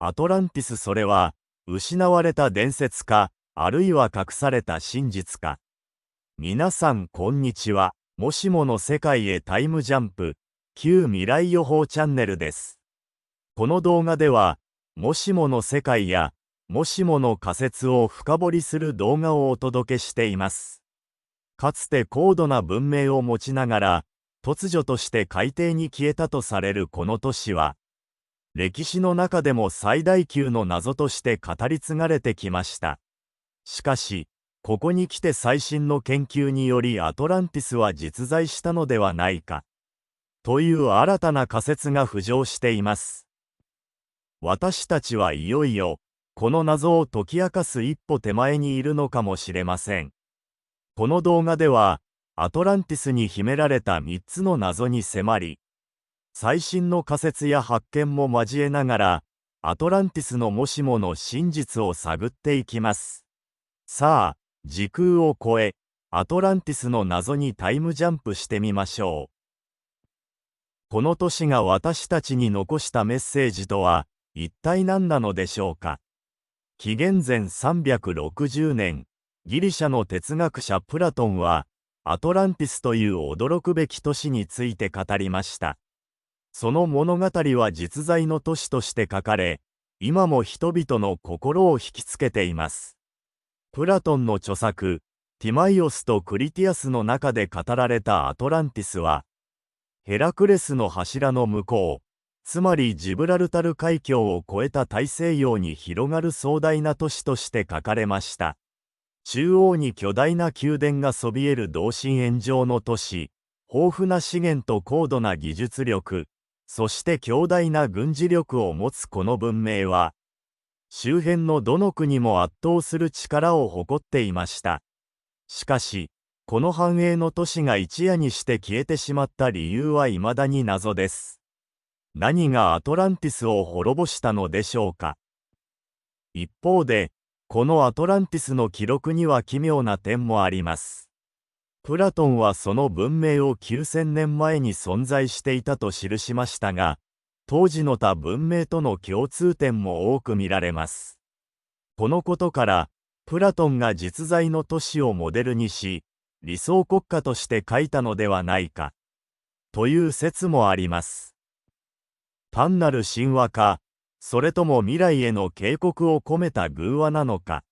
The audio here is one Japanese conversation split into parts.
アトランティス、それは失われた伝説か、あるいは隠された真実か。皆さんこんにちは。もしもの世界へタイムジャンプ、旧未来予報チャンネルです。この動画では、もしもの世界や、もしもの仮説を深掘りする動画をお届けしています。かつて高度な文明を持ちながら、突如として海底に消えたとされるこの都市は、歴史の中でも最大級の謎として語り継がれてきました。しかし、ここに来て最新の研究によりアトランティスは実在したのではないか、という新たな仮説が浮上しています。私たちはいよいよ、この謎を解き明かす一歩手前にいるのかもしれません。この動画では、アトランティスに秘められた3つの謎に迫り、最新の仮説や発見も交えながら、アトランティスのもしもの真実を探っていきます。さあ、時空を超え、アトランティスの謎にタイムジャンプしてみましょう。この都市が私たちに残したメッセージとは、一体何なのでしょうか。紀元前360年、ギリシャの哲学者プラトンは、アトランティスという驚くべき都市について語りました。その物語は実在の都市として書かれ、今も人々の心を引きつけています。プラトンの著作、ティマイオスとクリティアスの中で語られたアトランティスは、ヘラクレスの柱の向こう、つまりジブラルタル海峡を越えた大西洋に広がる壮大な都市として書かれました。中央に巨大な宮殿がそびえる同心円状の都市、豊富な資源と高度な技術力、そして強大な軍事力を持つこの文明は、周辺のどの国も圧倒する力を誇っていました。しかし、この繁栄の都市が一夜にして消えてしまった理由は未だに謎です。何がアトランティスを滅ぼしたのでしょうか。一方で、このアトランティスの記録には奇妙な点もあります。プラトンはその文明を9000年前に存在していたと記しましたが、当時の他文明との共通点も多く見られます。このことから、プラトンが実在の都市をモデルにし、理想国家として書いたのではないか、という説もあります。単なる神話か、それとも未来への警告を込めた偶話なのか、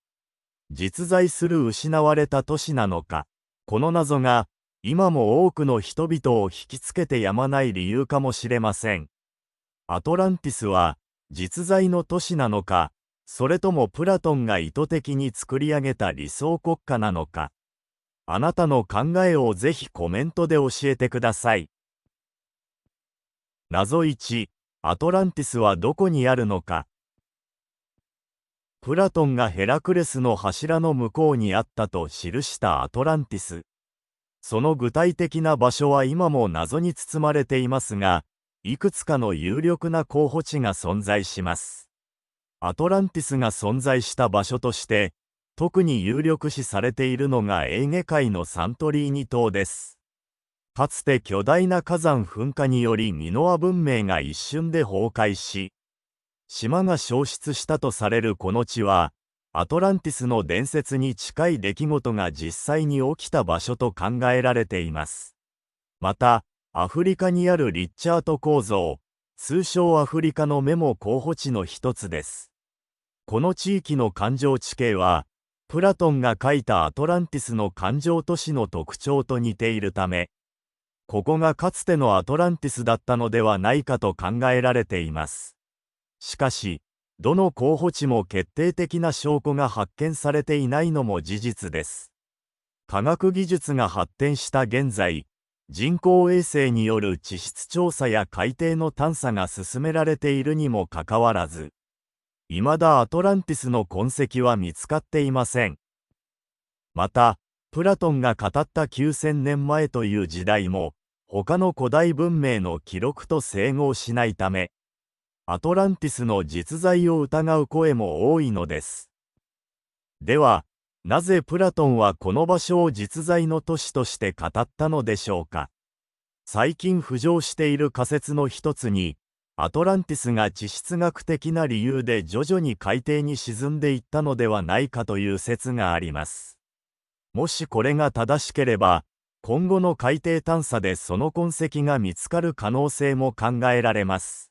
実在する失われた都市なのか、この謎が今も多くの人々を引きつけてやまない理由かもしれません。アトランティスは実在の都市なのか、それともプラトンが意図的に作り上げた理想国家なのか。あなたの考えをぜひコメントで教えてください。謎1、アトランティスはどこにあるのか。プラトンがヘラクレスの柱の向こうにあったと記したアトランティス。その具体的な場所は今も謎に包まれていますが、いくつかの有力な候補地が存在します。アトランティスが存在した場所として、特に有力視されているのがエーゲ海のサントリーニ島です。かつて巨大な火山噴火によりミノア文明が一瞬で崩壊し、島が消失したとされるこの地は、アトランティスの伝説に近い出来事が実際に起きた場所と考えられています。また、アフリカにあるリッチャート構造、通称アフリカの目も候補地の一つです。この地域の環状地形は、プラトンが書いたアトランティスの環状都市の特徴と似ているため、ここがかつてのアトランティスだったのではないかと考えられています。しかし、どの候補地も決定的な証拠が発見されていないのも事実です。科学技術が発展した現在、人工衛星による地質調査や海底の探査が進められているにもかかわらず、未だアトランティスの痕跡は見つかっていません。また、プラトンが語った9000年前という時代も、他の古代文明の記録と整合しないため、アトランティスの実在を疑う声も多いのです。では、なぜプラトンはこの場所を実在の都市として語ったのでしょうか。最近浮上している仮説の一つに、アトランティスが地質学的な理由で徐々に海底に沈んでいったのではないかという説があります。もしこれが正しければ、今後の海底探査でその痕跡が見つかる可能性も考えられます。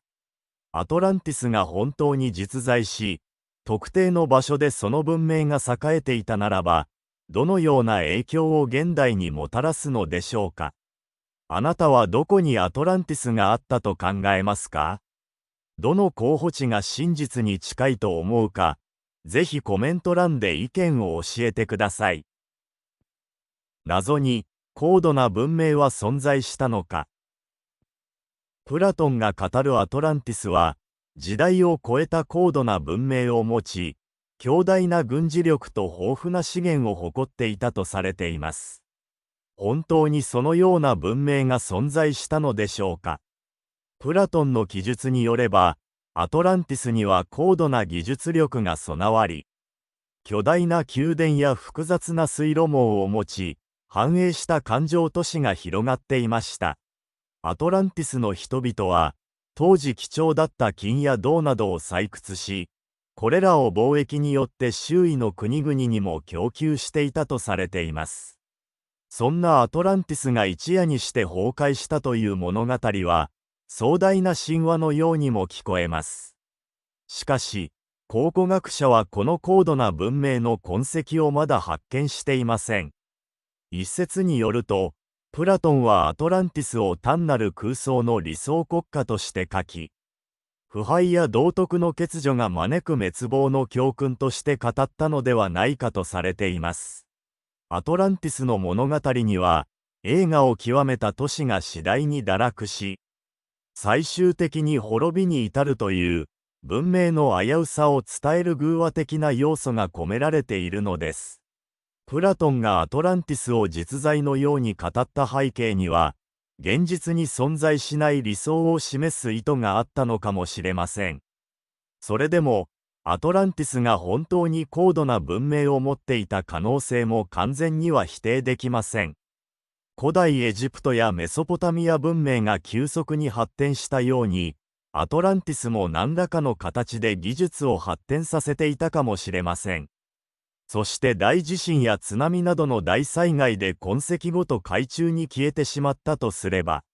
アトランティスが本当に実在し、特定の場所でその文明が栄えていたならば、どのような影響を現代にもたらすのでしょうか。あなたはどこにアトランティスがあったと考えますか？どの候補地が真実に近いと思うか、ぜひコメント欄で意見を教えてください。謎に、高度な文明は存在したのか。プラトンが語るアトランティスは、時代を超えた高度な文明を持ち、強大な軍事力と豊富な資源を誇っていたとされています。本当にそのような文明が存在したのでしょうか。プラトンの記述によれば、アトランティスには高度な技術力が備わり、巨大な宮殿や複雑な水路網を持ち、繁栄した環状都市が広がっていました。アトランティスの人々は、当時貴重だった金や銅などを採掘し、これらを貿易によって周囲の国々にも供給していたとされています。そんなアトランティスが一夜にして崩壊したという物語は、壮大な神話のようにも聞こえます。しかし、考古学者はこの高度な文明の痕跡をまだ発見していません。一説によると、プラトンはアトランティスを単なる空想の理想国家として書き、腐敗や道徳の欠如が招く滅亡の教訓として語ったのではないかとされています。アトランティスの物語には、栄華を極めた都市が次第に堕落し、最終的に滅びに至るという文明の危うさを伝える偶話的な要素が込められているのです。プラトンがアトランティスを実在のように語った背景には、現実に存在しない理想を示す意図があったのかもしれません。それでも、アトランティスが本当に高度な文明を持っていた可能性も完全には否定できません。古代エジプトやメソポタミア文明が急速に発展したように、アトランティスも何らかの形で技術を発展させていたかもしれません。そして大地震や津波などの大災害で痕跡ごと海中に消えてしまったとすれば、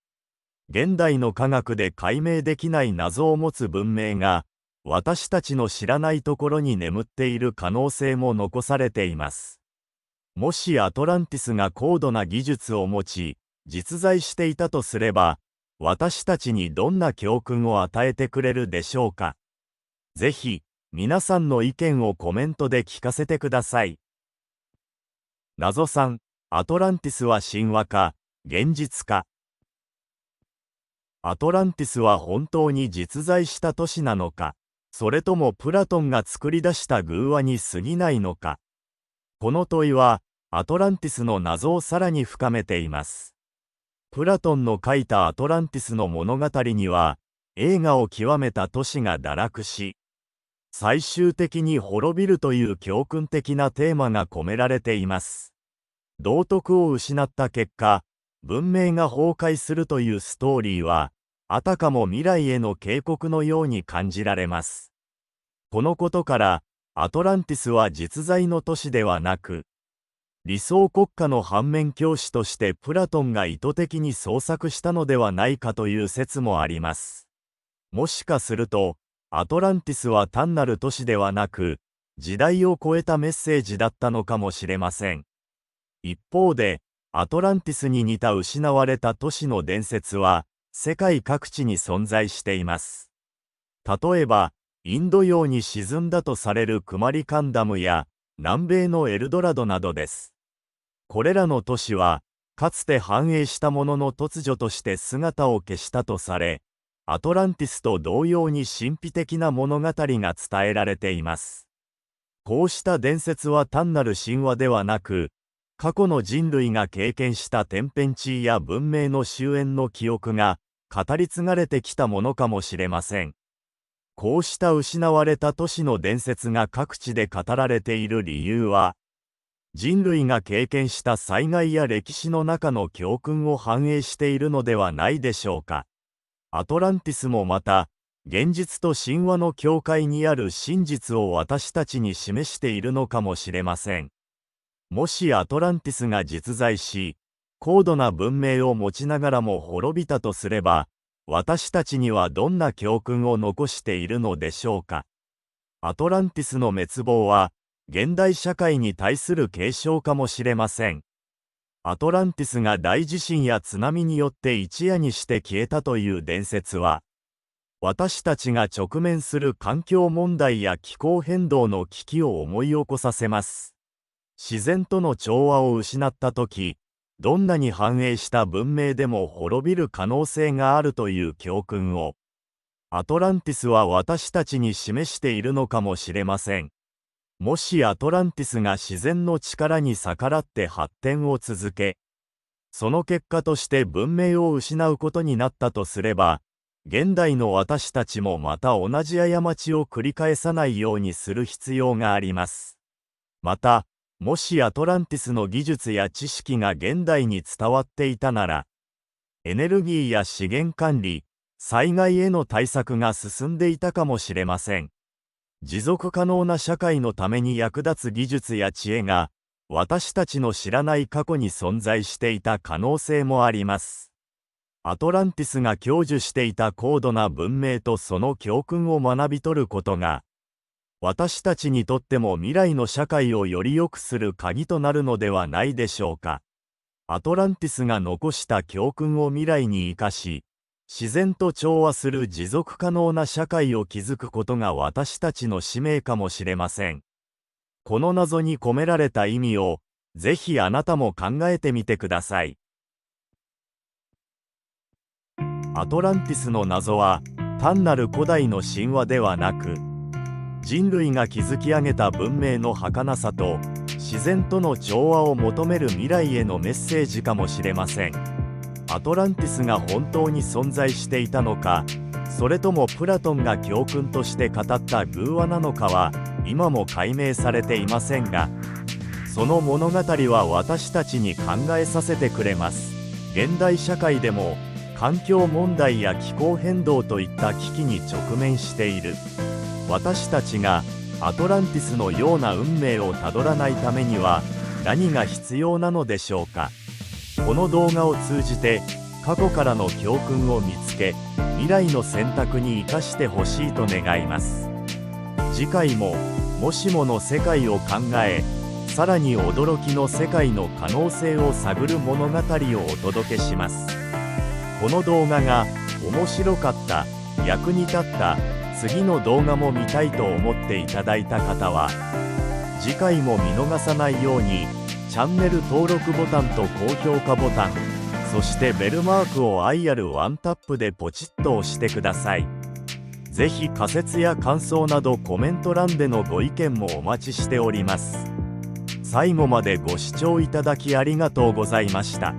現代の科学で解明できない謎を持つ文明が、私たちの知らないところに眠っている可能性も残されています。もしアトランティスが高度な技術を持ち、実在していたとすれば、私たちにどんな教訓を与えてくれるでしょうか。ぜひ、皆さんの意見をコメントで聞かせてください。謎3、アトランティスは神話か、現実か。アトランティスは本当に実在した都市なのか、それともプラトンが作り出した偶話に過ぎないのか。この問いは、アトランティスの謎をさらに深めています。プラトンの書いたアトランティスの物語には、栄華を極めた都市が堕落し、最終的に滅びるという教訓的なテーマが込められています。道徳を失った結果、文明が崩壊するというストーリーは、あたかも未来への警告のように感じられます。このことから、アトランティスは実在の都市ではなく、理想国家の反面教師としてプラトンが意図的に創作したのではないかという説もあります。もしかすると、アトランティスは単なる都市ではなく、時代を超えたメッセージだったのかもしれません。一方で、アトランティスに似た失われた都市の伝説は、世界各地に存在しています。例えば、インド洋に沈んだとされるクマリカンダムや、南米のエルドラドなどです。これらの都市は、かつて繁栄したものの突如として姿を消したとされ、アトランティスと同様に神秘的な物語が伝えられています。こうした伝説は単なる神話ではなく、過去の人類が経験した天変地異や文明の終焉の記憶が語り継がれてきたものかもしれません。こうした失われた都市の伝説が各地で語られている理由は、人類が経験した災害や歴史の中の教訓を反映しているのではないでしょうか。アトランティスもまた、現実と神話の境界にある真実を私たちに示しているのかもしれません。もしアトランティスが実在し、高度な文明を持ちながらも滅びたとすれば、私たちにはどんな教訓を残しているのでしょうか。アトランティスの滅亡は、現代社会に対する警鐘かもしれません。アトランティスが大地震や津波によって一夜にして消えたという伝説は、私たちが直面する環境問題や気候変動の危機を思い起こさせます。自然との調和を失ったとき、どんなに繁栄した文明でも滅びる可能性があるという教訓を、アトランティスは私たちに示しているのかもしれません。もしアトランティスが自然の力に逆らって発展を続け、その結果として文明を失うことになったとすれば、現代の私たちもまた同じ過ちを繰り返さないようにする必要があります。また、もしアトランティスの技術や知識が現代に伝わっていたなら、エネルギーや資源管理、災害への対策が進んでいたかもしれません。持続可能な社会のために役立つ技術や知恵が、私たちの知らない過去に存在していた可能性もあります。アトランティスが享受していた高度な文明とその教訓を学び取ることが、私たちにとっても未来の社会をより良くする鍵となるのではないでしょうか。アトランティスが残した教訓を未来に生かし、自然と調和する持続可能な社会を築くことが私たちの使命かもしれません。この謎に込められた意味を、ぜひあなたも考えてみてください。アトランティスの謎は、単なる古代の神話ではなく、人類が築き上げた文明の儚さと、自然との調和を求める未来へのメッセージかもしれません。アトランティスが本当に存在していたのか、それともプラトンが教訓として語った偶話なのかは、今も解明されていませんが、その物語は私たちに考えさせてくれます。現代社会でも、環境問題や気候変動といった危機に直面している。私たちがアトランティスのような運命をたどらないためには何が必要なのでしょうか。この動画を通じて過去からの教訓を見つけ、未来の選択に生かしてほしいと願います。次回ももしもの世界を考え、さらに驚きの世界の可能性を探る物語をお届けします。この動画が面白かった、役に立った、次の動画も見たいと思っていただいた方は、次回も見逃さないようにチャンネル登録ボタンと高評価ボタン、そしてベルマークをIRワンタップでポチッと押してください。ぜひ仮説や感想などコメント欄でのご意見もお待ちしております。最後までご視聴いただきありがとうございました。